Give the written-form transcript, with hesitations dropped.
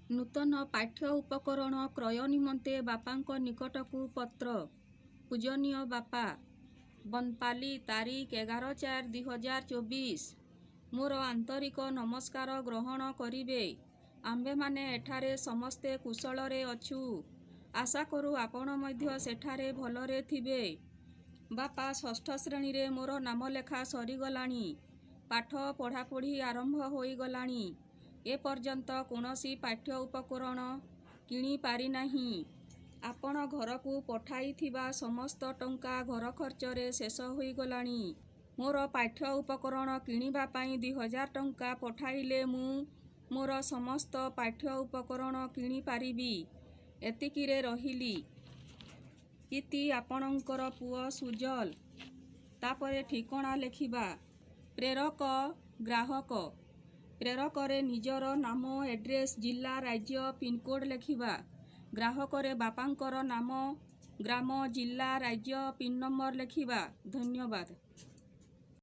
नूतन पाठ्य उपकरण क्रय निमंते बापांक निकटकू पत्र। पूजनीय बापा, बनपाली तारीख 11/4/2024। मोर आंतरिक नमस्कार ग्रहण करिबे। आम्भे माने एठारे समस्ते कुशलरे अछु। आशा करू आपण मध्य सेठारे भलरे थिबे। बापा, षष्ठ श्रेणी रे मोर नाम लेखा सरीगलाणी। पाठ पढ़ापढ़ी आरंभ होई गलाणी। ए पर्यंत कोनोसी पाठ्य उपकरण किणी पारि नाही। आपण घरकू पठाइथिबा समस्त टंका घर खर्चरे शेष होई गलाणी। मोर पाठ्य उपकरण किणिबा पाई 2000 टंका पठाइले मु मोर समस्त पाठ्य उपकरण किणी पारिबी। एतिकिरे रहिली। इति आपणकर पुओ सुजल। तापरे ठिकणा लेखिबा। प्रेरक ग्राहक। प्रेरकरे निजर नाम, एड्रेस, जिला, राज्य, पिनकोड लेखिबा। ग्राहकरे बापांकर नाम, ग्राम, जिला, राज्य, पिन नंबर लेखिबा। धन्यवाद।